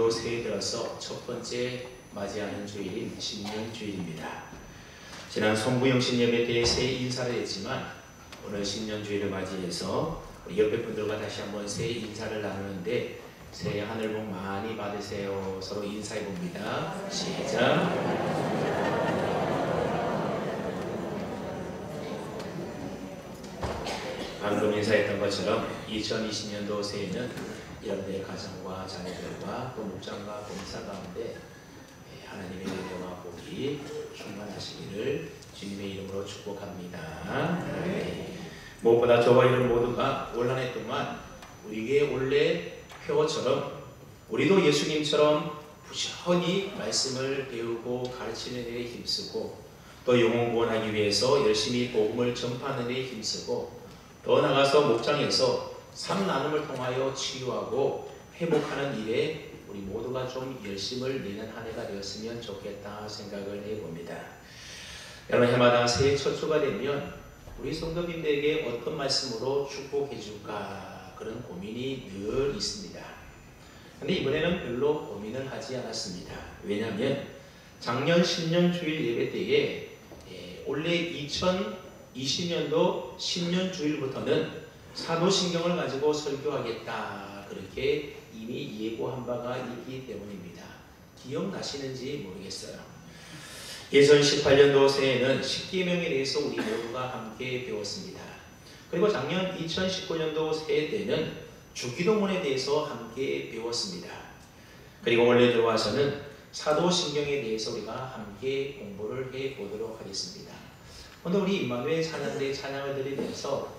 2020년도 새해 들어서 첫 번째 맞이하는 주일인 신년주일입니다. 지난 송구영신 예배 때 새해 인사를 했지만 오늘 신년주일을 맞이해서 우리 옆에 분들과 다시 한번 새해 인사를 나누는데 새해 하늘 복 많이 받으세요. 서로 인사해 봅니다. 시작. 방금 인사했던 것처럼 2020년도 새해는 여러분의 가정과 자녀들과 또 목장과 봉사 가운데 하나님의 은혜와 복이 충만하시기를 주님의 이름으로 축복합니다. 무엇보다 저와 여러분 모두가 올 한 해 동안 우리에게 원래 표어처럼 우리도 예수님처럼 부지런히 말씀을 배우고 가르치는 일에 힘쓰고 또 영혼 구원하기 위해서 열심히 복음을 전파하는 일에 힘쓰고 더 나아가서 목장에서 삶 나눔을 통하여 치유하고 회복하는 일에 우리 모두가 좀 열심을 내는 한 해가 되었으면 좋겠다 생각을 해봅니다. 여러분 해마다 새해 첫 주가 되면 우리 성도님들에게 어떤 말씀으로 축복해 줄까 그런 고민이 늘 있습니다. 근데 이번에는 별로 고민을 하지 않았습니다. 왜냐하면 작년 신년주일 예배 때에 올해 2020년도 신년주일부터는 사도신경을 가지고 설교하겠다 그렇게 이미 예고한 바가 있기 때문입니다. 기억나시는지 모르겠어요. 2018년도 새해에는 십계명에 대해서 우리 모두가 함께 배웠습니다. 그리고 작년 2019년도 새해 때는 주기도문에 대해서 함께 배웠습니다. 그리고 올해 들어와서는 사도신경에 대해서 우리가 함께 공부를 해보도록 하겠습니다. 오늘 우리 임마누엘 찬양대 찬양을 드리면서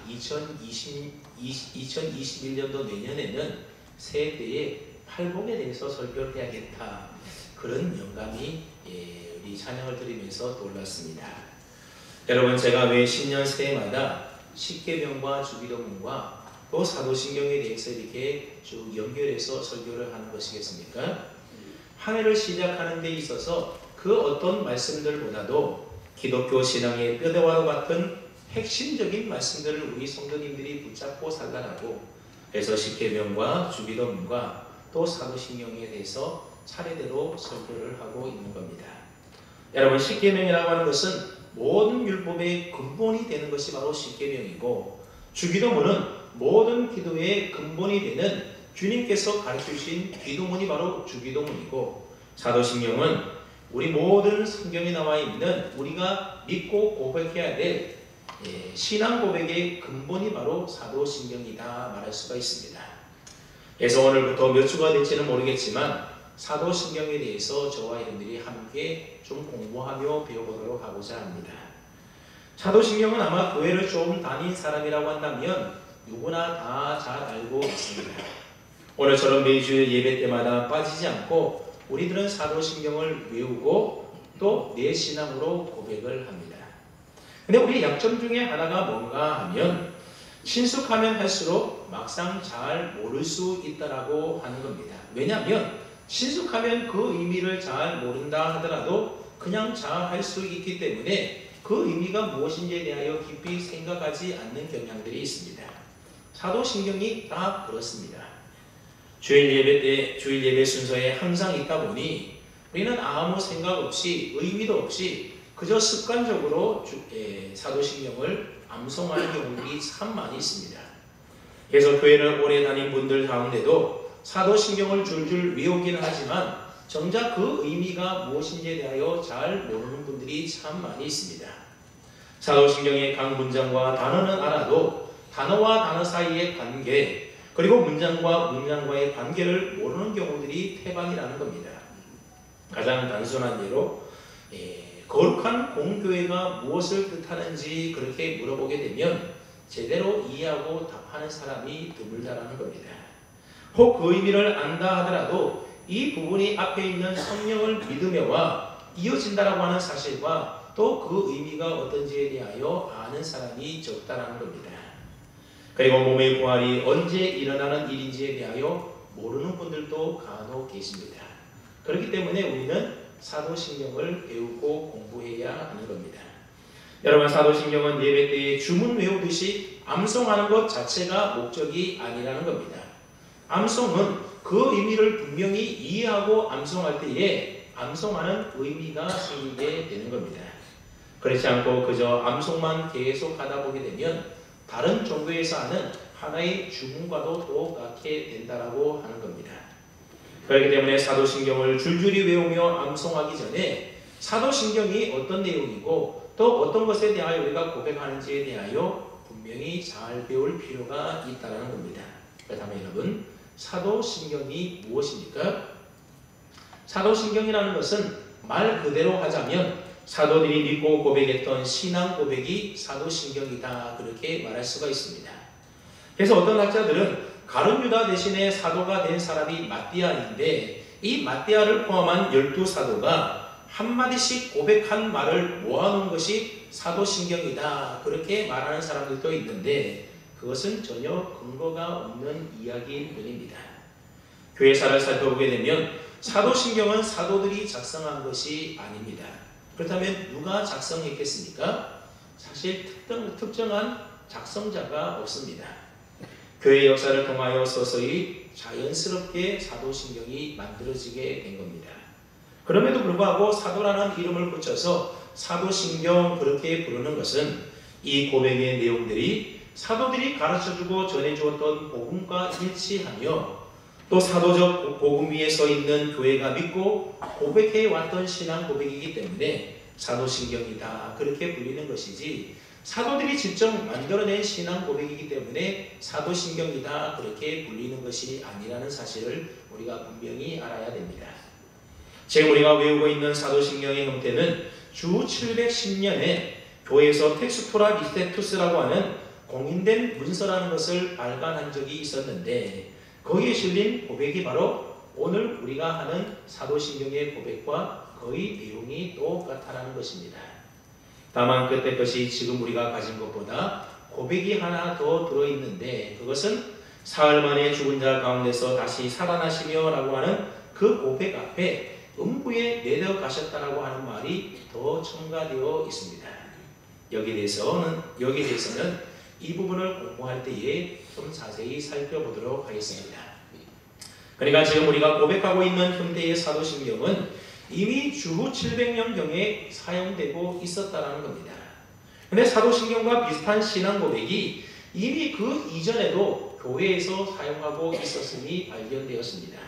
2021년도 내년에는 새해 때에 팔복에 대해서 설교를 해야겠다 그런 영감이 우리 찬양을 드리면서 떠올랐습니다. 여러분 제가 왜 신년 새해마다 십계명과 주기도문과 또 사도신경에 대해서 이렇게 쭉 연결해서 설교를 하는 것이겠습니까? 한 해를 시작하는 데 있어서 그 어떤 말씀들보다도 기독교 신앙의 뼈대와 같은 핵심적인 말씀들을 우리 성도님들이 붙잡고 살라라고 그래서 십계명과 주기도문과 또 사도신경에 대해서 차례대로 설교를 하고 있는 겁니다. 여러분 십계명이라고 하는 것은 모든 율법의 근본이 되는 것이 바로 십계명이고 주기도문은 모든 기도의 근본이 되는 주님께서 가르쳐주신 기도문이 바로 주기도문이고 사도신경은 우리 모든 성경에 나와 있는 우리가 믿고 고백해야 될 신앙 고백의 근본이 바로 사도신경이다 말할 수가 있습니다. 그래서 오늘부터 몇 주가 될지는 모르겠지만 사도신경에 대해서 저와 여러분들이 함께 좀 공부하며 배워보도록 하고자 합니다. 사도신경은 아마 교회를 좀 다닌 사람이라고 한다면 누구나 다 잘 알고 있습니다. 오늘처럼 매주 예배 때마다 빠지지 않고 우리들은 사도신경을 외우고 또 내 신앙으로 고백을 합니다. 근데 우리 약점 중에 하나가 뭔가 하면 친숙하면 할수록 막상 잘 모를 수 있다라고 하는 겁니다. 왜냐하면 친숙하면 그 의미를 잘 모른다 하더라도 그냥 잘 할 수 있기 때문에 그 의미가 무엇인지에 대하여 깊이 생각하지 않는 경향들이 있습니다. 사도신경이 다 그렇습니다. 주일 예배 순서에 항상 있다 보니 우리는 아무 생각 없이 의미도 없이 그저 습관적으로 사도신경을 암송하는 경우들이 참 많이 있습니다. 그래서 교회를 오래 다닌 분들 가운데도 사도신경을 줄줄 외우기는 하지만 정작 그 의미가 무엇인지에 대하여 잘 모르는 분들이 참 많이 있습니다. 사도신경의 각 문장과 단어는 알아도 단어와 단어 사이의 관계 그리고 문장과 문장과의 관계를 모르는 경우들이 태반이라는 겁니다. 가장 단순한 예로 거룩한 공교회가 무엇을 뜻하는지 그렇게 물어보게 되면 제대로 이해하고 답하는 사람이 드물다라는 겁니다. 혹 그 의미를 안다 하더라도 이 부분이 앞에 있는 성령을 믿으며와 이어진다라고 하는 사실과 또 그 의미가 어떤지에 대하여 아는 사람이 적다라는 겁니다. 그리고 몸의 부활이 언제 일어나는 일인지에 대하여 모르는 분들도 간혹 계십니다. 그렇기 때문에 우리는 사도신경을 배우고 공부해야 하는 겁니다. 여러분 사도신경은 예배 때에 주문 외우듯이 암송하는 것 자체가 목적이 아니라는 겁니다. 암송은 그 의미를 분명히 이해하고 암송할 때에 암송하는 의미가 생기게 되는 겁니다. 그렇지 않고 그저 암송만 계속 하다 보게 되면 다른 종교에서 하는 하나의 주문과도 똑같게 된다라고 하는 겁니다. 그렇기 때문에 사도신경을 줄줄이 외우며 암송하기 전에 사도신경이 어떤 내용이고 또 어떤 것에 대하여 우리가 고백하는지에 대하여 분명히 잘 배울 필요가 있다는 겁니다. 그렇다면 여러분, 사도신경이 무엇입니까? 사도신경이라는 것은 말 그대로 하자면 사도들이 믿고 고백했던 신앙 고백이 사도신경이다, 그렇게 말할 수가 있습니다. 그래서 어떤 학자들은 가룟 유다 대신에 사도가 된 사람이 마띠아인데 이 마띠아를 포함한 12사도가 한마디씩 고백한 말을 모아놓은 것이 사도신경이다, 그렇게 말하는 사람들도 있는데 그것은 전혀 근거가 없는 이야기일 뿐입니다. 교회사를 살펴보게 되면 사도신경은 사도들이 작성한 것이 아닙니다. 그렇다면 누가 작성했겠습니까? 사실 특정한 작성자가 없습니다. 교회 역사를 통하여 서서히 자연스럽게 사도신경이 만들어지게 된 겁니다. 그럼에도 불구하고 사도라는 이름을 붙여서 사도신경 그렇게 부르는 것은 이 고백의 내용들이 사도들이 가르쳐주고 전해주었던 복음과 일치하며 또 사도적 복음 위에 서 있는 교회가 믿고 고백해왔던 신앙 고백이기 때문에 사도신경이다, 그렇게 불리는 것이지 사도들이 직접 만들어낸 신앙 고백이기 때문에 사도신경이다, 그렇게 불리는 것이 아니라는 사실을 우리가 분명히 알아야 됩니다. 지금 우리가 외우고 있는 사도신경의 형태는 주 710년에 교회에서 텍스토라 리스테투스라고 하는 공인된 문서라는 것을 발간한 적이 있었는데 거기에 실린 고백이 바로 오늘 우리가 하는 사도신경의 고백과 거의 내용이 똑같다는 것입니다. 다만 그때 것이 지금 우리가 가진 것보다 고백이 하나 더 들어있는데 그것은 사흘 만에 죽은 자 가운데서 다시 살아나시며 라고 하는 그 고백 앞에 음부에 내려가셨다라고 하는 말이 더 첨가되어 있습니다. 여기에 대해서는 이 부분을 공부할 때에 좀 자세히 살펴보도록 하겠습니다. 그러니까 지금 우리가 고백하고 있는 현대의 사도신경은 이미 주후 700년경에 사용되고 있었다는 겁니다. 그런데 사도신경과 비슷한 신앙 고백이 이미 그 이전에도 교회에서 사용하고 있었음이 발견되었습니다.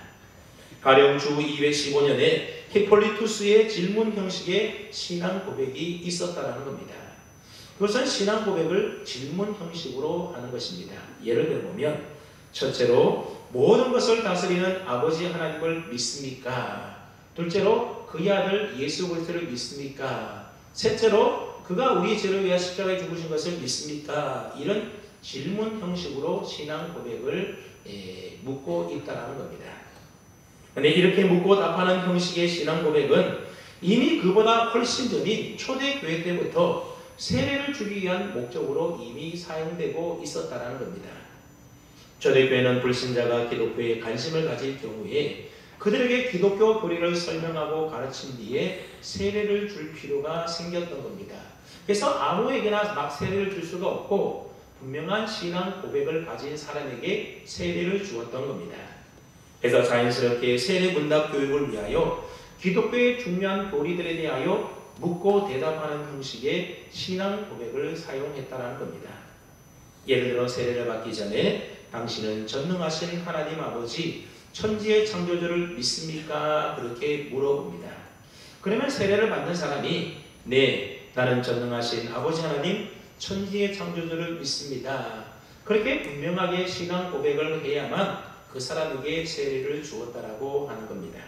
가령 주 215년에 히폴리투스의 질문 형식의 신앙 고백이 있었다는 겁니다. 그것은 신앙 고백을 질문 형식으로 하는 것입니다. 예를 들어보면 첫째로 모든 것을 다스리는 아버지 하나님을 믿습니까? 둘째로 그의 아들 예수 그리스도를 믿습니까? 셋째로 그가 우리 죄를 위하여 십자가에 죽으신 것을 믿습니까? 이런 질문 형식으로 신앙 고백을 묻고 있다는 겁니다. 그런데 이렇게 묻고 답하는 형식의 신앙 고백은 이미 그보다 훨씬 전인 초대교회 때부터 세례를 주기 위한 목적으로 이미 사용되고 있었다는 겁니다. 초대교회는 불신자가 기독교에 관심을 가질 경우에 그들에게 기독교 교리를 설명하고 가르친 뒤에 세례를 줄 필요가 생겼던 겁니다. 그래서 아무에게나 막 세례를 줄 수가 없고 분명한 신앙 고백을 가진 사람에게 세례를 주었던 겁니다. 그래서 자연스럽게 세례 문답 교육을 위하여 기독교의 중요한 교리들에 대하여 묻고 대답하는 형식의 신앙 고백을 사용했다는 겁니다. 예를 들어 세례를 받기 전에 당신은 전능하신 하나님 아버지 천지의 창조주를 믿습니까? 그렇게 물어봅니다. 그러면 세례를 받는 사람이 네, 나는 전능하신 아버지 하나님 천지의 창조주를 믿습니다. 그렇게 분명하게 신앙 고백을 해야만 그 사람에게 세례를 주었다라고 하는 겁니다.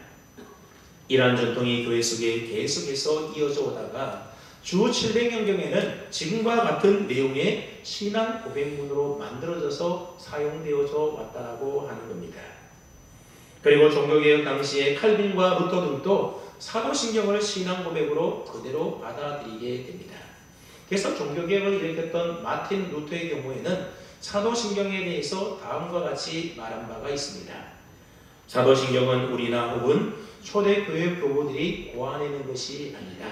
이러한 전통이 교회 속에 계속해서 이어져 오다가 주 700년경에는 지금과 같은 내용의 신앙 고백문으로 만들어져서 사용되어져 왔다고 하는 겁니다. 그리고 종교개혁 당시에 칼빈과 루터 등도 사도신경을 신앙 고백으로 그대로 받아들이게 됩니다. 그래서 종교개혁을 일으켰던 마틴 루터의 경우에는 사도신경에 대해서 다음과 같이 말한 바가 있습니다. 사도신경은 우리나 혹은 초대교회 교부들이 고안해낸 것이 아니다.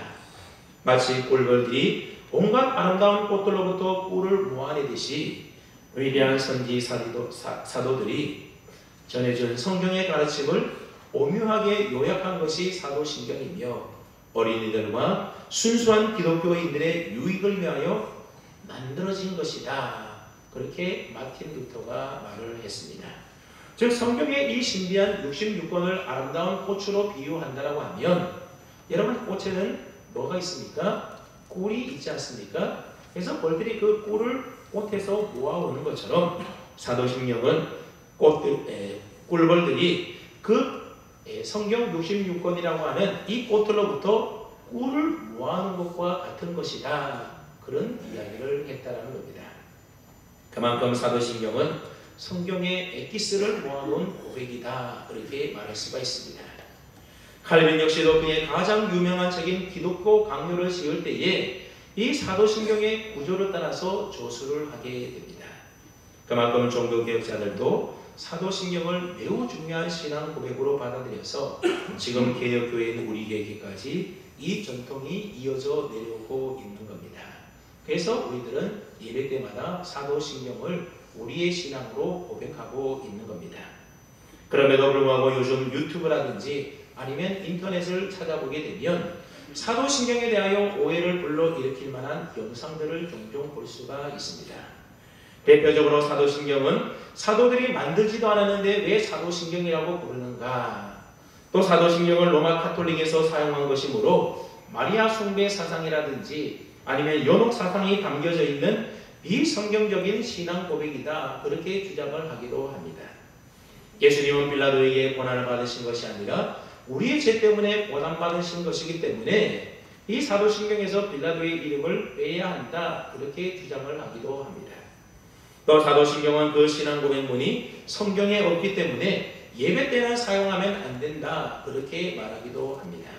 마치 꿀벌들이 온갖 아름다운 꽃들로부터 꿀을 모아내듯이 위대한 선지 사도들이 전해준 성경의 가르침을 오묘하게 요약한 것이 사도신경이며 어린이들과 순수한 기독교인들의 유익을 위하여 만들어진 것이다. 그렇게 마틴 루터가 말을 했습니다. 즉 성경의 이 신비한 66권을 아름다운 꽃으로 비유한다라고 하면 여러분 꽃에는 뭐가 있습니까? 꿀이 있지 않습니까? 그래서 벌들이 그 꿀을 꽃에서 모아오는 것처럼 사도신경은 꿀벌들이 그 성경 66권이라고 하는 이 꽃들로부터 꿀을 모아오는 것과 같은 것이다. 그런 이야기를 했다라는 겁니다. 그만큼 사도신경은 성경의 엑기스를 모아놓은 고백이다. 그렇게 말할 수가 있습니다. 칼빈 역시도 그의 가장 유명한 책인 기독교 강요를 씌울 때에 이 사도신경의 구조를 따라서 조수를 하게 됩니다. 그만큼 종교개혁자들도 사도신경을 매우 중요한 신앙 고백으로 받아들여서 지금 개혁교회인 우리에게까지 이 전통이 이어져 내려오고 있는 겁니다. 그래서 우리들은 예배 때마다 사도신경을 우리의 신앙으로 고백하고 있는 겁니다. 그럼에도 불구하고 요즘 유튜브라든지 아니면 인터넷을 찾아보게 되면 사도신경에 대하여 오해를 불러일으킬 만한 영상들을 종종 볼 수가 있습니다. 대표적으로 사도신경은 사도들이 만들지도 않았는데 왜 사도신경이라고 부르는가? 또 사도신경을 로마 카톨릭에서 사용한 것이므로 마리아 숭배 사상이라든지 아니면 연옥 사상이 담겨져 있는 비성경적인 신앙 고백이다. 그렇게 주장을 하기도 합니다. 예수님은 빌라도에게 고난을 받으신 것이 아니라 우리의 죄 때문에 고난받으신 것이기 때문에 이 사도신경에서 빌라도의 이름을 빼야 한다. 그렇게 주장을 하기도 합니다. 또 사도신경은 그 신앙 고백문이 성경에 없기 때문에 예배 때는 사용하면 안 된다. 그렇게 말하기도 합니다.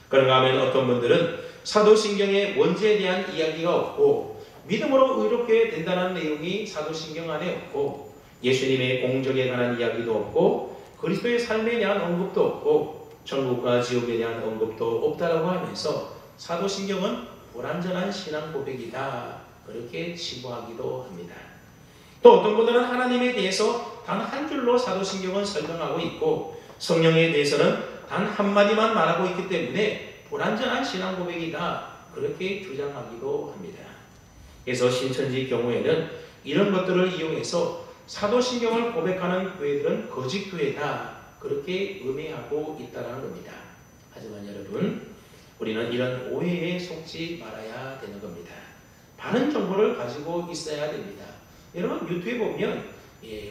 그런가 하면 어떤 분들은 사도신경의 원죄에 대한 이야기가 없고 믿음으로 의롭게 된다는 내용이 사도신경 안에 없고 예수님의 공적에 관한 이야기도 없고 그리스도의 삶에 대한 언급도 없고 천국과 지옥에 대한 언급도 없다라고 하면서 사도신경은 불완전한 신앙 고백이다. 그렇게 치부하기도 합니다. 또 어떤 분들은 하나님에 대해서 단 한 줄로 사도신경은 설명하고 있고 성령에 대해서는 단 한마디만 말하고 있기 때문에 불완전한 신앙 고백이다. 그렇게 주장하기도 합니다. 그래서 신천지 경우에는 이런 것들을 이용해서 사도신경을 고백하는 교회들은 거짓 교회다. 그렇게 음해하고 있다는 겁니다. 하지만 여러분, 우리는 이런 오해에 속지 말아야 되는 겁니다. 바른 정보를 가지고 있어야 됩니다. 여러분 유튜브에 보면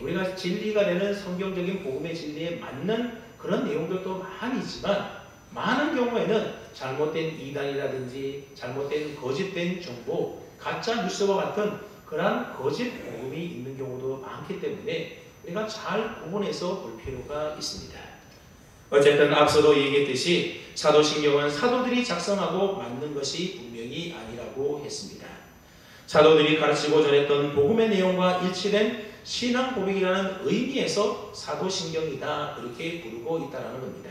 우리가 진리가 되는 성경적인 복음의 진리에 맞는 그런 내용들도 많이 있지만 많은 경우에는 잘못된 이단이라든지 잘못된 거짓된 정보, 가짜 뉴스와 같은 그러한 거짓 복음이 있는 경우도 많기 때문에 우리가 잘 구분해서 볼 필요가 있습니다. 어쨌든 앞서도 얘기했듯이 사도신경은 사도들이 작성하고 만든 것이 분명히 아니라고 했습니다. 사도들이 가르치고 전했던 복음의 내용과 일치된 신앙 고백이라는 의미에서 사도신경이다. 그렇게 부르고 있다는 겁니다.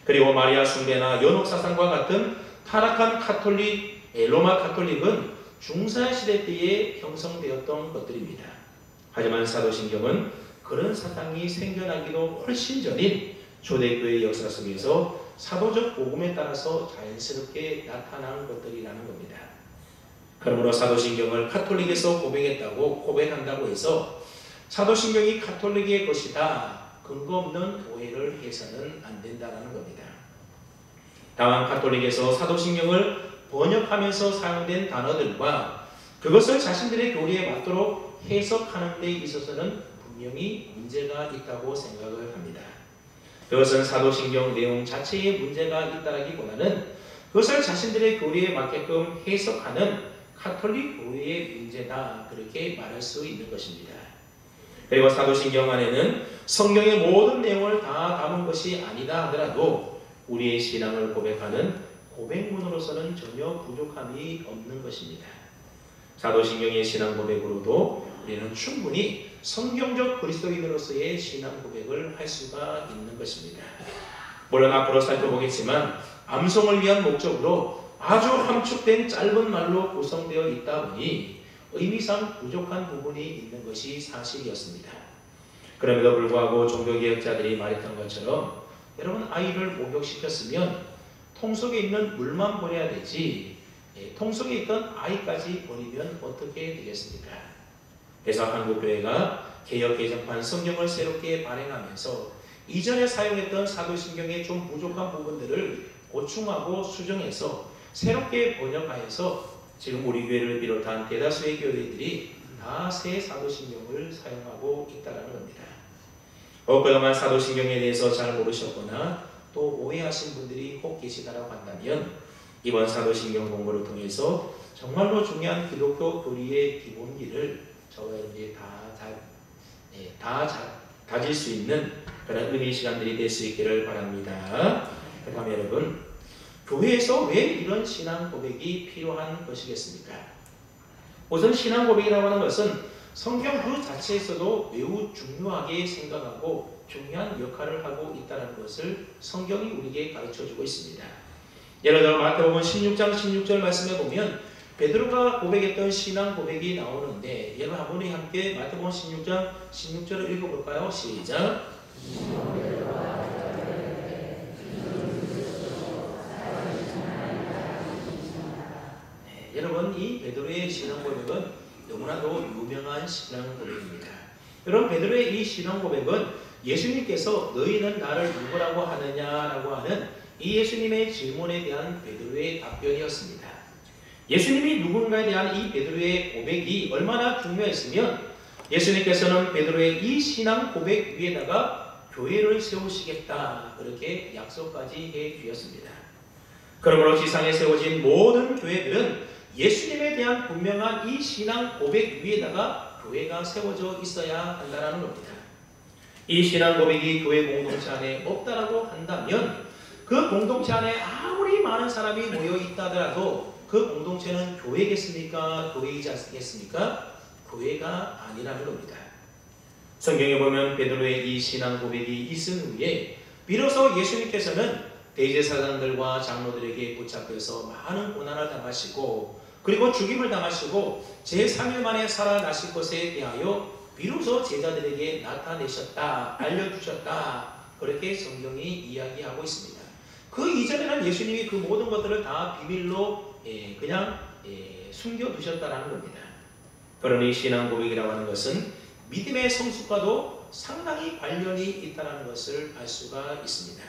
그리고 마리아 숭배나 연옥 사상과 같은 타락한 로마 카톨릭은 중사시대 때에 형성되었던 것들입니다. 하지만 사도신경은 그런 사상이 생겨나기도 훨씬 전인 초대교회 역사 속에서 사도적 복음에 따라서 자연스럽게 나타난 것들이라는 겁니다. 그러므로 사도신경을 카톨릭에서 고백한다고 해서 사도신경이 카톨릭의 것이다. 근거 없는 오해를 해서는 안 된다는 겁니다. 다만 카톨릭에서 사도신경을 번역하면서 사용된 단어들과 그것을 자신들의 교리에 맞도록 해석하는 데 있어서는 분명히 문제가 있다고 생각을 합니다. 그것은 사도신경 내용 자체에 문제가 있다기보다는 그것을 자신들의 교리에 맞게끔 해석하는 카톨릭 교회의 문제다. 그렇게 말할 수 있는 것입니다. 그리고 사도신경 안에는 성경의 모든 내용을 다 담은 것이 아니다 하더라도 우리의 신앙을 고백하는 고백문으로서는 전혀 부족함이 없는 것입니다. 사도신경의 신앙 고백으로도 우리는 충분히 성경적 그리스도인으로서의 신앙 고백을 할 수가 있는 것입니다. 물론 앞으로 살펴보겠지만 암송을 위한 목적으로 아주 함축된 짧은 말로 구성되어 있다 보니 의미상 부족한 부분이 있는 것이 사실이었습니다. 그럼에도 불구하고 종교개혁자들이 말했던 것처럼 여러분 아이를 목욕시켰으면 통 속에 있는 물만 버려야 되지 통 속에 있던 아이까지 버리면 어떻게 되겠습니까? 그래서 한국교회가 개혁개정판 성경을 새롭게 발행하면서 이전에 사용했던 사도신경의 좀 부족한 부분들을 보충하고 수정해서 새롭게 번역하여서 지금 우리 교회를 비롯한 대다수의 교회들이 다 새 사도신경을 사용하고 있다는 겁니다. 그동안 사도신경에 대해서 잘 모르셨거나 또 오해하신 분들이 혹 계시다라고 한다면 이번 사도신경 공부를 통해서 정말로 중요한 기독교 교리의 기본기를 저와 여러분이 다 다질 수 있는 그런 은혜의 시간들이 될 수 있기를 바랍니다. 그다음에 여러분 교회에서 왜 이런 신앙 고백이 필요한 것이겠습니까? 우선 신앙 고백이라고 하는 것은 성경 그 자체에서도 매우 중요하게 생각하고 중요한 역할을 하고 있다는 것을 성경이 우리에게 가르쳐주고 있습니다. 예를 들어 마태복음 16장 16절 말씀에 보면 베드로가 고백했던 신앙 고백이 나오는데 여러분 한 분이 함께 마태복음 16장 16절을 읽어볼까요? 시작! 여러분 이 베드로의 신앙 고백은 너무나도 유명한 신앙 고백입니다. 여러분 베드로의 이 신앙 고백은 예수님께서 너희는 나를 누구라고 하느냐라고 하는 이 예수님의 질문에 대한 베드로의 답변이었습니다. 예수님이 누군가에 대한 이 베드로의 고백이 얼마나 중요했으면 예수님께서는 베드로의 이 신앙 고백 위에다가 교회를 세우시겠다 그렇게 약속까지 해 주셨습니다. 그러므로 지상에 세워진 모든 교회들은 예수님에 대한 분명한 이 신앙 고백 위에다가 교회가 세워져 있어야 한다는 겁니다. 이 신앙 고백이 교회 공동체 안에 없다라고 한다면 그 공동체 안에 아무리 많은 사람이 모여 있다 하더라도 그 공동체는 교회겠습니까? 교회이지 않겠습니까? 교회가 아니라는 겁니다. 성경에 보면 베드로의 이 신앙 고백이 있은 후에 비로소 예수님께서는 대제사장들과 장로들에게 붙잡혀서 많은 고난을 당하시고 그리고 죽임을 당하시고 제3일 만에 살아나실 것에 대하여 비로소 제자들에게 나타내셨다, 알려주셨다 그렇게 성경이 이야기하고 있습니다. 그 이전에는 예수님이 그 모든 것들을 다 비밀로 그냥 숨겨두셨다는 겁니다. 그러니 신앙 고백이라고 하는 것은 믿음의 성숙과도 상당히 관련이 있다는 것을 알 수가 있습니다.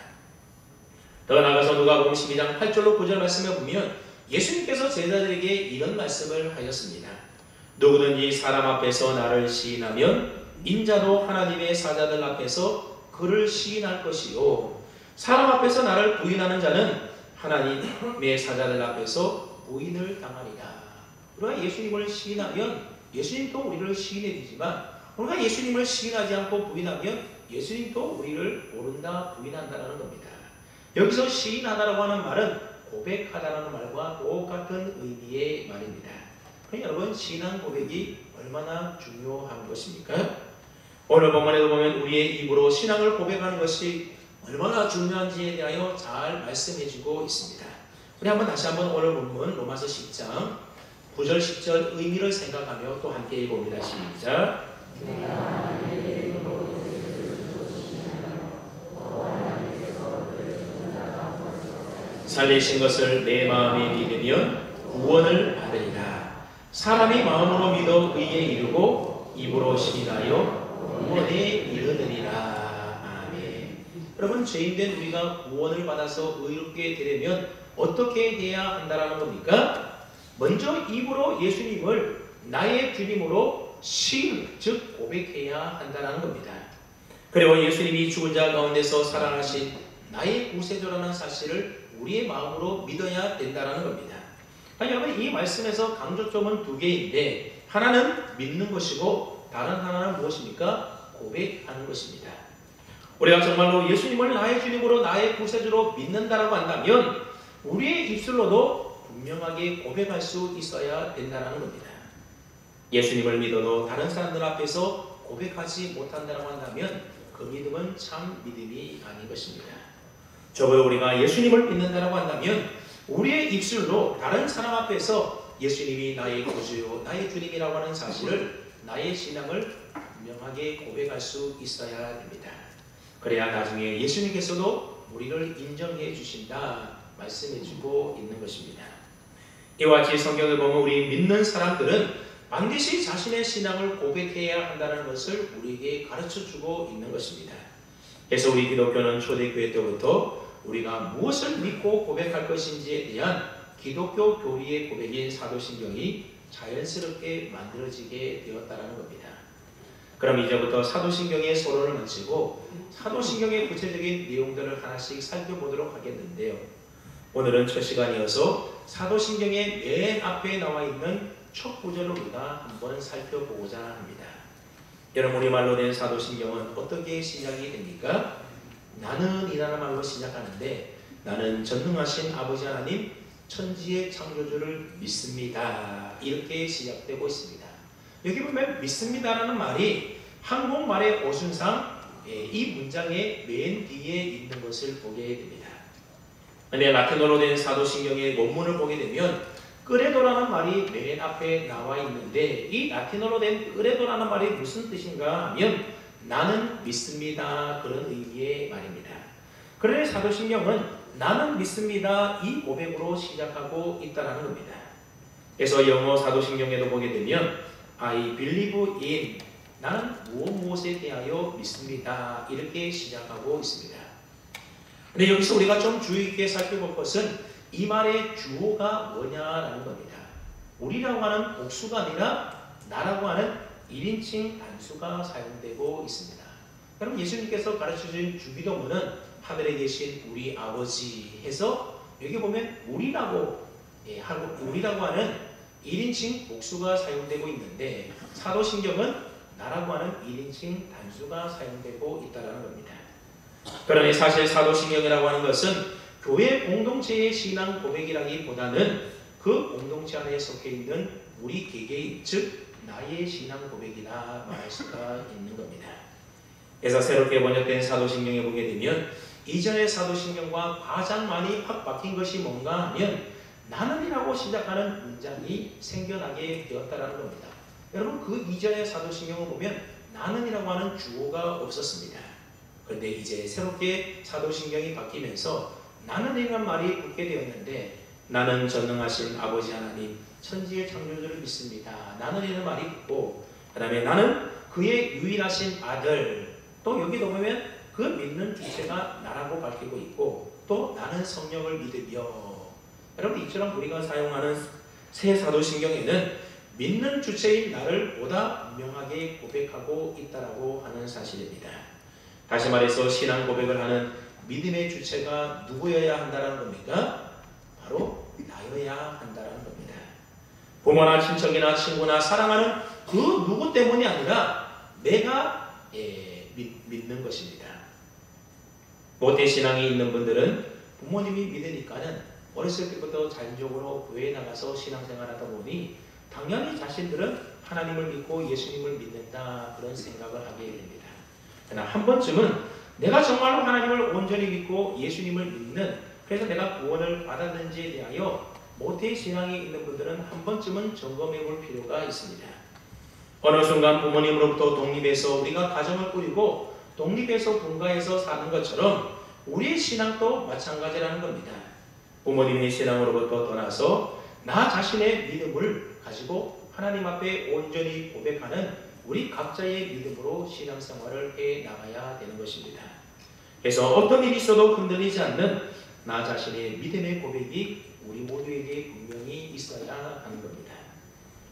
더 나아가서 누가복음 12장 8절로 9절 말씀에 보면 예수님께서 제자들에게 이런 말씀을 하셨습니다. 누구든지 사람 앞에서 나를 시인하면 인자도 하나님의 사자들 앞에서 그를 시인할 것이요 사람 앞에서 나를 부인하는 자는 하나님의 사자들 앞에서 부인을 당하리라. 우리가 예수님을 시인하면 예수님도 우리를 시인해 주지만 우리가 예수님을 시인하지 않고 부인하면 예수님도 우리를 모른다 부인한다는 겁니다. 여기서 시인하다라고 하는 말은 고백하다라는 말과 똑같은 의미의 말입니다. 여러분 신앙 고백이 얼마나 중요한 것입니까? 오늘 본문에도 보면 우리의 입으로 신앙을 고백하는 것이 얼마나 중요한지에 대하여 잘 말씀해주고 있습니다. 우리 다시 한번 오늘 본문 로마서 10장 9절 10절 의미를 생각하며 또 함께 읽어봅니다. 시작! 살리신 것을 내 마음에 믿으면 구원을 받으리라. 사람이 마음으로 믿어 의에 이르고 입으로 시인하여 구원에 이르느니라. 아멘. 여러분 죄인된 우리가 구원을 받아서 의롭게 되려면 어떻게 해야 한다는 겁니까? 먼저 입으로 예수님을 나의 주님으로 시인, 즉 고백해야 한다는 겁니다. 그리고 예수님이 죽은 자 가운데서 살아나신 나의 구세주라는 사실을 우리의 마음으로 믿어야 된다는 겁니다. 여러분 이 말씀에서 강조점은 두 개인데 하나는 믿는 것이고 다른 하나는 무엇입니까? 고백하는 것입니다. 우리가 정말로 예수님을 나의 주님으로 나의 구세주로 믿는다라고 한다면 우리의 입술로도 분명하게 고백할 수 있어야 된다는 겁니다. 예수님을 믿어도 다른 사람들 앞에서 고백하지 못한다고 한다면 그 믿음은 참 믿음이 아닌 것입니다. 저보다 우리가 예수님을 믿는다고 한다면 우리의 입술로 다른 사람 앞에서 예수님이 나의 구주요 나의 주님이라고 하는 사실을 나의 신앙을 분명하게 고백할 수 있어야 됩니다. 그래야 나중에 예수님께서도 우리를 인정해 주신다 말씀해 주고 있는 것입니다. 이와 같이 성경을 보면 우리 믿는 사람들은 반드시 자신의 신앙을 고백해야 한다는 것을 우리에게 가르쳐 주고 있는 것입니다. 그래서 우리 기독교는 초대교회 때부터 우리가 무엇을 믿고 고백할 것인지에 대한 기독교 교리의 고백인 사도신경이 자연스럽게 만들어지게 되었다는 겁니다. 그럼 이제부터 사도신경의 서론을 마치고 사도신경의 구체적인 내용들을 하나씩 살펴보도록 하겠는데요. 오늘은 첫 시간이어서 사도신경의 맨 앞에 나와 있는 첫 구절을 우리가 한번 살펴보고자 합니다. 여러분, 우리말로 된 사도신경은 어떻게 시작이 됩니까? 나는 이라는 말로 시작하는데, 나는 전능하신 아버지 하나님 천지의 창조주를 믿습니다. 이렇게 시작되고 있습니다. 여기 보면 믿습니다라는 말이 한국말의 어순상 이 문장의 맨 뒤에 있는 것을 보게 됩니다. 근데 라틴어로 된 사도신경의 원문을 보게 되면 끄레도라는 말이 맨 앞에 나와 있는데, 이 라틴어로 된 끄레도라는 말이 무슨 뜻인가 하면 나는 믿습니다, 그런 의미의 말입니다. 그러니 사도신경은 나는 믿습니다 이 고백으로 시작하고 있다는 겁니다. 그래서 영어 사도신경에도 보게 되면 I believe in, 나는 무엇에 대하여 믿습니다, 이렇게 시작하고 있습니다. 근데 여기서 우리가 좀 주의 깊게 살펴볼 것은 이 말의 주어가 뭐냐라는 겁니다. 우리라고 하는 복수가 아니라 나라고 하는 1인칭 단수가 사용되고 있습니다. 여러분, 예수님께서 가르쳐주신 주기도문은 하늘에 계신 우리 아버지 해서 여기 보면 우리라고 하는 1인칭 복수가 사용되고 있는데, 사도신경은 나라고 하는 1인칭 단수가 사용되고 있다는 겁니다. 그러니 사실 사도신경이라고 하는 것은 교회 공동체의 신앙 고백이라기보다는 그 공동체 안에 속해 있는 우리 개개인, 즉 나의 신앙 고백이라 말할 수가 있는 겁니다. 그래서 새롭게 번역된 사도신경에 보게 되면 이전의 사도신경과 가장 많이 확 바뀐 것이 뭔가 하면 나는이라고 시작하는 문장이 생겨나게 되었다는 겁니다. 여러분, 그 이전의 사도신경을 보면 나는이라고 하는 주어가 없었습니다. 그런데 이제 새롭게 사도신경이 바뀌면서 나는이라는 말이 붙게 되었는데, 나는 전능하신 아버지 하나님 천지의 창조주를 믿습니다, 나는이라는 말이 붙고, 그 다음에 나는 그의 유일하신 아들, 또 여기도 보면 그 믿는 주체가 나라고 밝히고 있고, 또 나는 성령을 믿으며, 여러분 이처럼 우리가 사용하는 새 사도신경에는 믿는 주체인 나를 보다 분명하게 고백하고 있다라고 하는 사실입니다. 다시 말해서 신앙 고백을 하는 믿음의 주체가 누구여야 한다는 겁니까? 바로 나여야 한다는 겁니다. 부모나 친척이나 친구나 사랑하는 그 누구 때문이 아니라 내가 믿는 것입니다. 모태신앙이 있는 분들은 부모님이 믿으니까는 어렸을 때부터 자연적으로 교회에 나가서 신앙생활하다 보니 당연히 자신들은 하나님을 믿고 예수님을 믿는다, 그런 생각을 하게 됩니다. 그러나 한 번쯤은 내가 정말로 하나님을 온전히 믿고 예수님을 믿는, 그래서 내가 구원을 받았는지에 대하여 모태신앙이 있는 분들은 한 번쯤은 점검해 볼 필요가 있습니다. 어느 순간 부모님으로부터 독립해서 우리가 가정을 꾸리고 독립해서 분가해서 사는 것처럼 우리의 신앙도 마찬가지라는 겁니다. 부모님의 신앙으로부터 떠나서 나 자신의 믿음을 가지고 하나님 앞에 온전히 고백하는 우리 각자의 믿음으로 신앙생활을 해 나가야 되는 것입니다. 그래서 어떤 일이 있어도 흔들리지 않는 나 자신의 믿음의 고백이 우리 모두에게 분명히 있어야 하는 겁니다.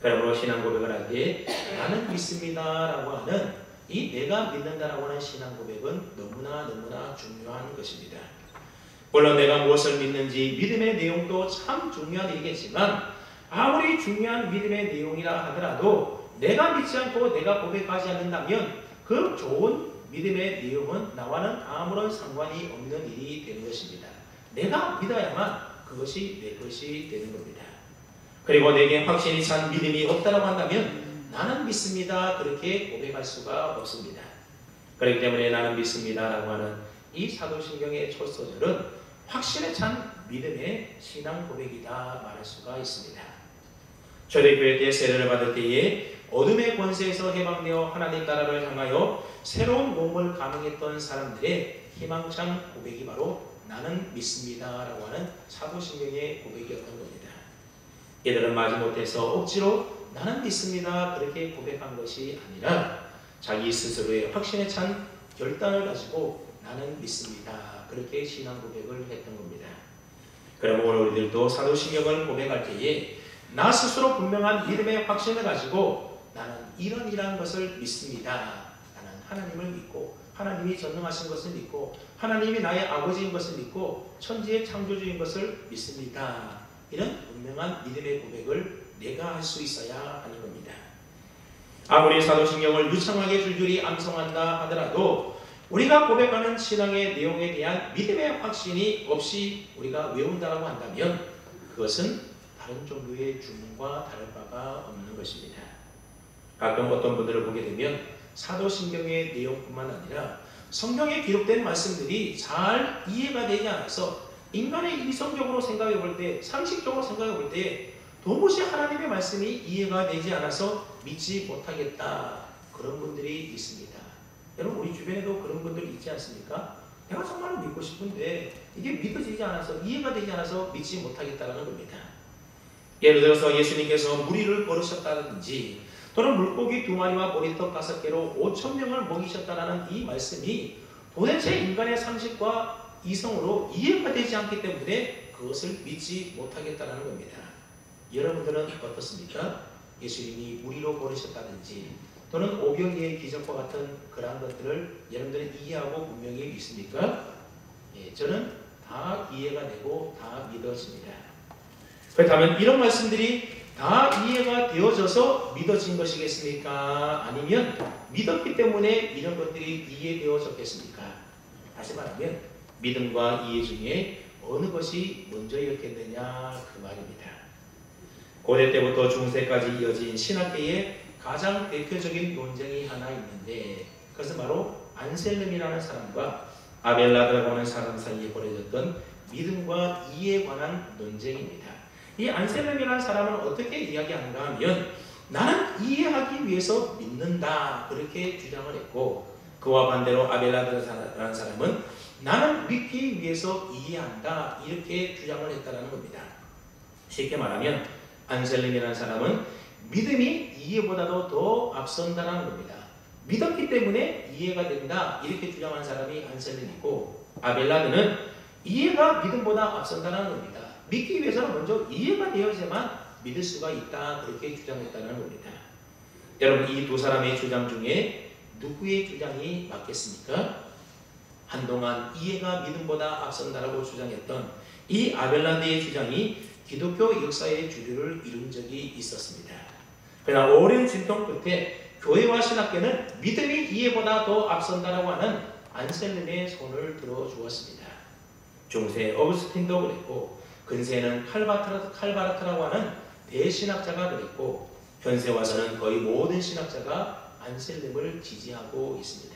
그러므로 신앙 고백을 할 때 나는 믿습니다라고 하는 이 내가 믿는다라고 하는 신앙 고백은 너무나 중요한 것입니다. 물론 내가 무엇을 믿는지 믿음의 내용도 참 중요한 일이겠지만, 아무리 중요한 믿음의 내용이라 하더라도 내가 믿지 않고 내가 고백하지 않는다면 그 좋은 믿음의 내용은 나와는 아무런 상관이 없는 일이 되는 것입니다. 내가 믿어야만 그것이 내 것이 되는 겁니다. 그리고 내게 확신이 찬 믿음이 없다고 한다면 나는 믿습니다, 그렇게 고백할 수가 없습니다. 그렇기 때문에 나는 믿습니다라고 하는 이 사도신경의 첫 소절은 확신에 찬 믿음의 신앙 고백이다 말할 수가 있습니다. 초대교회 때 세례를 받을 때에 어둠의 권세에서 해방되어 하나님 나라를 향하여 새로운 몸을 감행했던 사람들의 희망찬 고백이 바로 나는 믿습니다 라고 하는 사도신경의 고백이었던 겁니다. 얘들은 마지못해서 억지로 나는 믿습니다 그렇게 고백한 것이 아니라 자기 스스로의 확신에 찬 결단을 가지고 나는 믿습니다 그렇게 신앙 고백을 했던 겁니다. 그럼 오늘 우리들도 사도신경을 고백할 때에 나 스스로 분명한 믿음의 확신을 가지고 나는 이런 것을 믿습니다. 나는 하나님을 믿고 하나님이 전능하신 것을 믿고 하나님이 나의 아버지인 것을 믿고 천지의 창조주인 것을 믿습니다. 이런 분명한 믿음의 고백을 내가 할 수 있어야 하는 겁니다. 아무리 사도신경을 유창하게 줄줄이 암송한다 하더라도 우리가 고백하는 신앙의 내용에 대한 믿음의 확신이 없이 우리가 외운다고 한다면 그것은 다른 종교의 주문과 다를 바가 없는 것입니다. 가끔 어떤 분들을 보게 되면 사도신경의 내용뿐만 아니라 성경에 기록된 말씀들이 잘 이해가 되지 않아서 인간의 이성적으로 생각해 볼 때, 상식적으로 생각해 볼 때 도무지 하나님의 말씀이 이해가 되지 않아서 믿지 못하겠다 그런 분들이 있습니다. 여러분 우리 주변에도 그런 분들 있지 않습니까? 내가 정말로 믿고 싶은데 이게 믿어지지 않아서 이해가 되지 않아서 믿지 못하겠다는 겁니다. 예를 들어서 예수님께서 무리를 걸으셨다든지 또는 물고기 2마리와 보리떡 5개로 5,000명을 먹이셨다는 이 말씀이 도대체 인간의 상식과 이성으로 이해가 되지 않기 때문에 그것을 믿지 못하겠다는 겁니다. 여러분들은 어떻습니까? 예수님이 무리로 걸으셨다든지 또는 오병이의 기적과 같은 그러한 것들을 여러분들은 이해하고 분명히 믿습니까? 예, 저는 다 이해가 되고 다 믿어집니다. 그렇다면 이런 말씀들이 다 이해가 되어져서 믿어진 것이겠습니까? 아니면 믿었기 때문에 이런 것들이 이해되어졌겠습니까? 다시 말하면 믿음과 이해 중에 어느 것이 먼저였겠느냐 그 말입니다. 고대 때부터 중세까지 이어진 신학계의 가장 대표적인 논쟁이 하나 있는데 그것은 바로 안셀름이라는 사람과 아벨라드라고 하는 사람 사이에 벌어졌던 믿음과 이해에 관한 논쟁입니다. 이 안셀름이라는 사람은 어떻게 이야기하는가 하면 나는 이해하기 위해서 믿는다 그렇게 주장을 했고 그와 반대로 아벨라드라는 사람은 나는 믿기 위해서 이해한다 이렇게 주장을 했다는 겁니다. 쉽게 말하면 안셀름이라는 사람은 믿음이 이해보다도 더 앞선다는 겁니다. 믿었기 때문에 이해가 된다 이렇게 주장한 사람이 안셀름이고 아벨라드는 이해가 믿음보다 앞선다는 겁니다. 믿기 위해서는 먼저 이해가 되어야만 믿을 수가 있다 그렇게 주장했다는 겁니다. 여러분 이 두 사람의 주장 중에 누구의 주장이 맞겠습니까? 한동안 이해가 믿음보다 앞선다라고 주장했던 이 아벨라드의 주장이 기독교 역사의 주류를 이룬 적이 있었습니다. 그러나 오랜 진통 끝에 교회와 신학계는 믿음이 이해보다 더 앞선다라고 하는 안셀름의 손을 들어주었습니다. 중세 어거스틴도 그랬고 근세에는 칼바르트라고 하는 대신학자가 그랬고 현세 와서는 거의 모든 신학자가 안셀름을 지지하고 있습니다.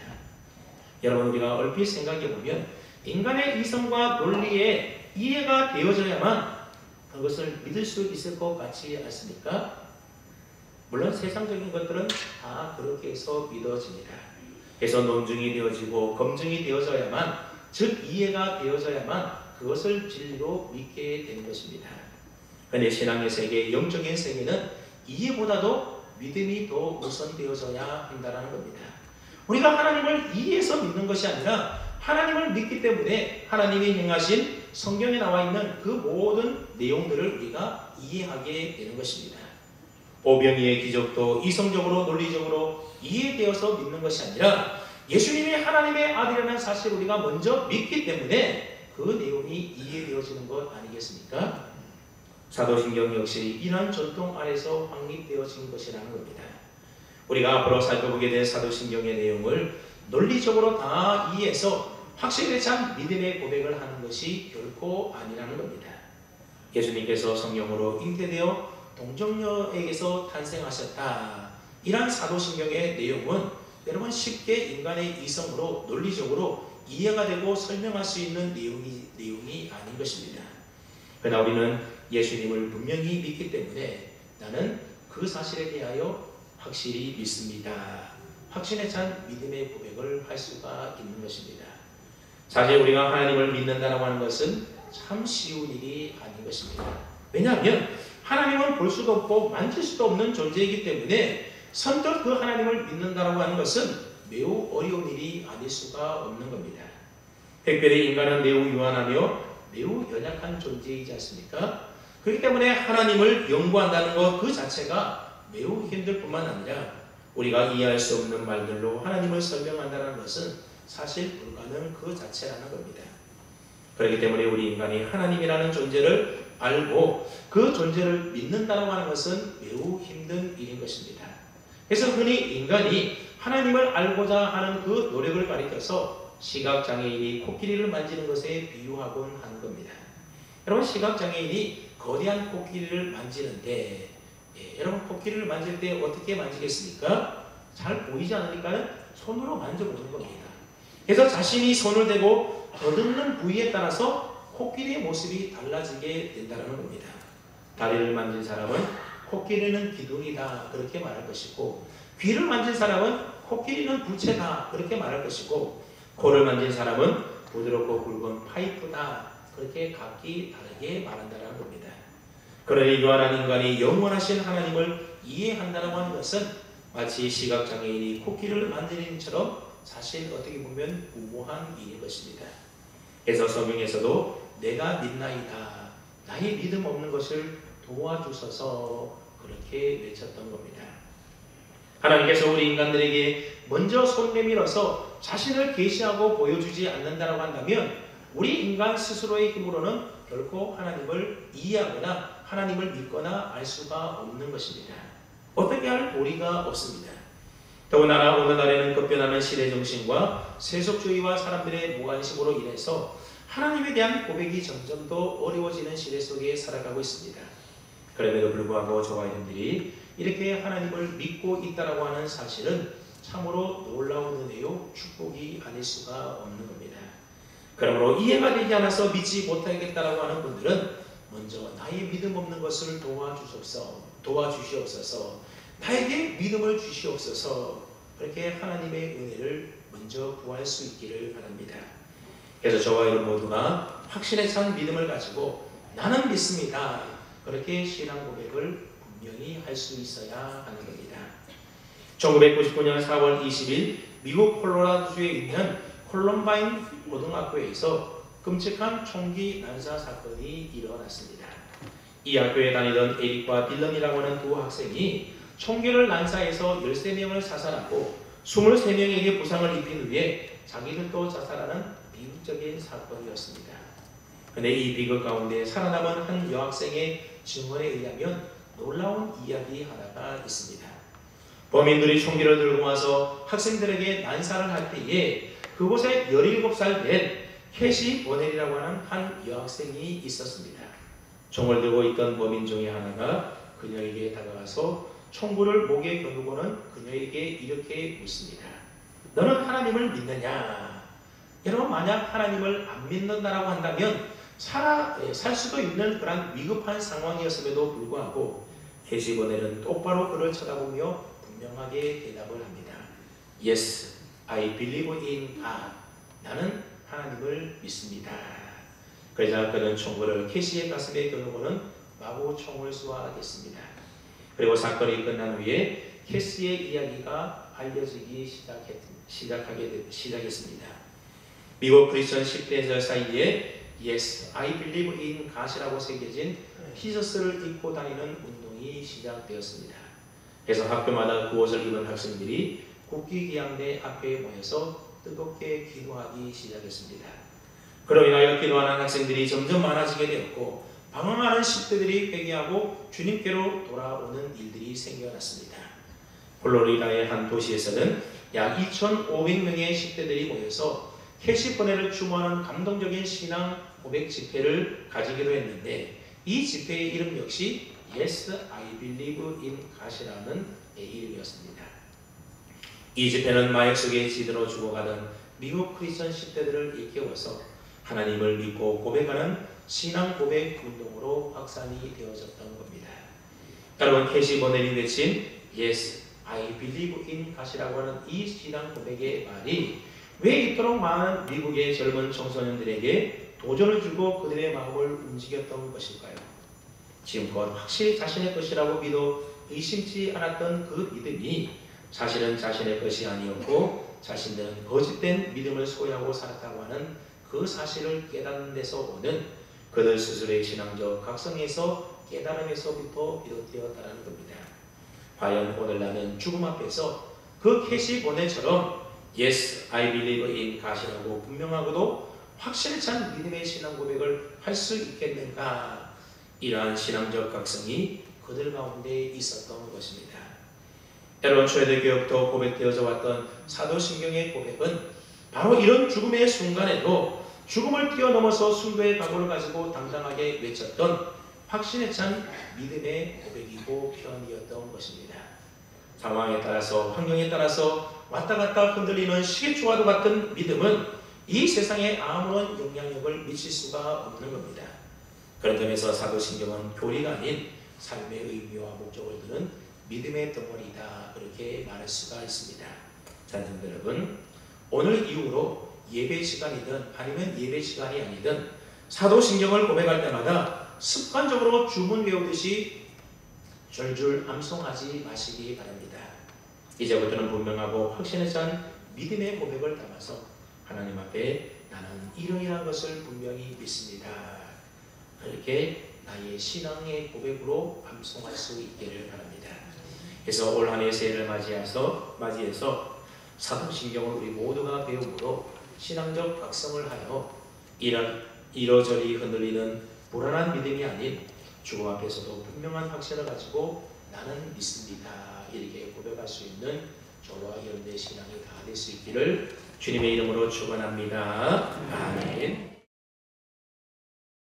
여러분 우리가 얼핏 생각해 보면 인간의 이성과 논리에 이해가 되어져야만 그것을 믿을 수 있을 것 같지 않습니까? 물론 세상적인 것들은 다 그렇게 해서 믿어집니다. 그래서 논증이 되어지고 검증이 되어져야만 즉 이해가 되어져야만 그것을 진리로 믿게 되는 것입니다. 그런데 신앙의 세계, 영적인 세계는 이해보다도 믿음이 더 우선되어져야 한다는 겁니다. 우리가 하나님을 이해해서 믿는 것이 아니라 하나님을 믿기 때문에 하나님이 행하신 성경에 나와 있는 그 모든 내용들을 우리가 이해하게 되는 것입니다. 오병이의 기적도 이성적으로 논리적으로 이해되어서 믿는 것이 아니라 예수님이 하나님의 아들이라는 사실을 우리가 먼저 믿기 때문에 그 내용이 이해되어지는 것 아니겠습니까? 사도신경 역시 이러한 전통 아래서 확립되어진 것이라는 겁니다. 우리가 앞으로 살펴보게 될 사도신경의 내용을 논리적으로 다 이해해서 확실히 찬 믿음의 고백을 하는 것이 결코 아니라는 겁니다. 예수님께서 성령으로 잉태되어 동정녀에게서 탄생하셨다. 이러한 사도신경의 내용은 여러분 쉽게 인간의 이성으로 논리적으로 이해가 되고 설명할 수 있는 내용이 아닌 것입니다. 그러나 우리는 예수님을 분명히 믿기 때문에 나는 그 사실에 대하여 확실히 믿습니다. 확신에 찬 믿음의 고백을 할 수가 있는 것입니다. 사실 우리가 하나님을 믿는다고 하는 것은 참 쉬운 일이 아닌 것입니다. 왜냐하면 하나님은 볼 수도 없고 만질 수도 없는 존재이기 때문에 선뜻 그 하나님을 믿는다고 하는 것은 매우 어려운 일이 아닐 수가 없는 겁니다. 특별히 인간은 매우 유한하며 매우 연약한 존재이지 않습니까? 그렇기 때문에 하나님을 연구한다는 것 그 자체가 매우 힘들 뿐만 아니라 우리가 이해할 수 없는 말들로 하나님을 설명한다는 것은 사실 불가능 그 자체라는 겁니다. 그렇기 때문에 우리 인간이 하나님이라는 존재를 알고 그 존재를 믿는다고 하는 것은 매우 힘든 일인 것입니다. 그래서 흔히 인간이 하나님을 알고자 하는 그 노력을 가리켜서 시각장애인이 코끼리를 만지는 것에 비유하곤 하는 겁니다. 여러분, 시각장애인이 거대한 코끼리를 만지는데 여러분, 코끼리를 만질 때 어떻게 만지겠습니까? 잘 보이지 않으니까 손으로 만져보는 겁니다. 그래서 자신이 손을 대고 더듬는 부위에 따라서 코끼리의 모습이 달라지게 된다는 겁니다. 다리를 만진 사람은 코끼리는 기둥이다 그렇게 말할 것이고, 귀를 만진 사람은 코끼리는 부채다 그렇게 말할 것이고, 코를 만진 사람은 부드럽고 굵은 파이프다 그렇게 각기 다르게 말한다는 겁니다. 그러니 유한한 인간이 영원하신 하나님을 이해한다고 하는 것은 마치 시각장애인이 코끼리를 만지는 것처럼 사실 어떻게 보면 무모한 일인 것입니다. 그래서 성경에서도 내가 믿나이다, 나의 믿음 없는 것을 도와주소서 그렇게 외쳤던 겁니다. 하나님께서 우리 인간들에게 먼저 손 내밀어서 자신을 계시하고 보여주지 않는다고 한다면 우리 인간 스스로의 힘으로는 결코 하나님을 이해하거나 하나님을 믿거나 알 수가 없는 것입니다. 어떻게 할 도리가 없습니다. 더군다나 오늘날에는 급변하는 시대정신과 세속주의와 사람들의 무관심으로 인해서 하나님에 대한 고백이 점점 더 어려워지는 시대 속에 살아가고 있습니다. 그럼에도 불구하고 저와 여러분들이 이렇게 하나님을 믿고 있다고 하는 사실은 참으로 놀라운 은혜요 축복이 아닐 수가 없는 겁니다. 그러므로 이해가 되지 않아서 믿지 못하겠다라고 하는 분들은 먼저 나의 믿음 없는 것을 도와주시옵소서, 나에게 믿음을 주시옵소서, 그렇게 하나님의 은혜를 먼저 구할 수 있기를 바랍니다. 그래서 저와 여러분 모두가 확신에 찬 믿음을 가지고 나는 믿습니다, 그렇게 신앙 고백을 분명히 할 수 있어야 하는 겁니다. 1999년 4월 20일 미국 콜로라도주에 있는 콜럼바인 고등학교에서 끔찍한 총기 난사 사건이 일어났습니다. 이 학교에 다니던 에릭과 딜런이라고 하는 두 학생이 총기를 난사해서 13명을 사살하고 23명에게 부상을 입힌 후에 자기들도 자살하는 비극적인 사건이었습니다. 그런데 이 비극 가운데 살아남은 한 여학생의 증언에 의하면 놀라운 이야기 하나가 있습니다. 범인들이 총기를 들고 와서 학생들에게 난사를 할 때에 그곳에 17살 된 캐시 버넬이라고 하는 한 여학생이 있었습니다. 총을 들고 있던 범인 중에 하나가 그녀에게 다가가서 총구를 목에 겨누고는 그녀에게 이렇게 묻습니다. 너는 하나님을 믿느냐? 여러분, 만약 하나님을 안 믿는다라고 한다면 살 수도 있는 그런 위급한 상황이었음에도 불구하고 캐시 버넬은 똑바로 그를 쳐다보며 분명하게 대답을 합니다. Yes, I believe in God. 나는 하나님을 믿습니다. 그러자 그는 총구를 캐시의 가슴에 겨누고는 마구 총을 쏘아댔습니다. 그리고 사건이 끝난 후에 캐시의 이야기가 알려지기 시작했습니다. 미국 크리스천 10대들 사이에 Yes, I believe in God이라고 새겨진 티셔츠를 입고 다니는 운동이 시작되었습니다. 그래서 학교마다 그 옷을 입은 학생들이 국기기양대 앞에 모여서 뜨겁게 기도하기 시작했습니다. 그로 인하여 기도하는 학생들이 점점 많아지게 되었고 방황하는 10대들이 회개하고 주님께로 돌아오는 일들이 생겨났습니다. 플로리다의 한 도시에서는 약 2,500명의 10대들이 모여서 캐시 버넬을 추모하는 감동적인 신앙 고백 집회를 가지기로 했는데 이 집회의 이름 역시 Yes, I believe in God이라는 이름이었습니다. 이 집회는 마약 속에 지들어 죽어가던 미국 크리스천 10대들을 일깨워서 하나님을 믿고 고백하는 신앙 고백 운동으로 확산이 되어졌던 겁니다. 여러분, 캐시 버넬이 외친 Yes, I believe in God이라고 하는 이 신앙 고백의 말이 왜 이토록 많은 미국의 젊은 청소년들에게 도전을 주고 그들의 마음을 움직였던 것일까요? 지금껏 확실히 자신의 것이라고 믿어 의심치 않았던 그 믿음이 사실은 자신의 것이 아니었고 자신들은 거짓된 믿음을 소유하고 살았다고 하는 그 사실을 깨닫는 데서 오는 그들 스스로의 신앙적 각성에서 깨달음에서부터 비롯되었다는 겁니다. 과연 오늘 나는 죽음 앞에서 그 캐시 보네처럼 Yes, I believe in God이라고 분명하고도 확실히 찬 믿음의 신앙 고백을 할 수 있겠는가? 이러한 신앙적 각성이 그들 가운데 있었던 것입니다. 여러분, 초대교회부터 고백되어져 왔던 사도신경의 고백은 바로 이런 죽음의 순간에도 죽음을 뛰어넘어서 순교의 각오를 가지고 당당하게 외쳤던 확신에 찬 믿음의 고백이고 표현이었던 것입니다. 상황에 따라서 환경에 따라서 왔다 갔다 흔들리는 시계추와도 같은 믿음은 이 세상에 아무런 영향력을 미칠 수가 없는 겁니다. 그런 점에서 사도신경은 교리가 아닌 삶의 의미와 목적을 두는 믿음의 덩어리다, 그렇게 말할 수가 있습니다. 자, 여러분, 오늘 이후로 예배 시간이든 아니면 예배 시간이 아니든 사도신경을 고백할 때마다 습관적으로 주문 외우듯이 줄줄 암송하지 마시기 바랍니다. 이제부터는 분명하고 확신에 찬 믿음의 고백을 담아서 하나님 앞에 나는 이러이러한 것을 분명히 믿습니다, 그렇게 나의 신앙의 고백으로 암송할 수 있기를 바랍니다. 그래서 올 한 해 새해를 맞이해서 사도신경을 우리 모두가 배움으로 신앙적 각성을 하여 이러저리 흔들리는 불안한 믿음이 아닌 죽음 앞에서도 분명한 확신을 가지고 나는 믿습니다, 이렇게 고백할 수 있는 저와 여러분의 신앙이 다 될 수 있기를 주님의 이름으로 축원합니다. 아멘.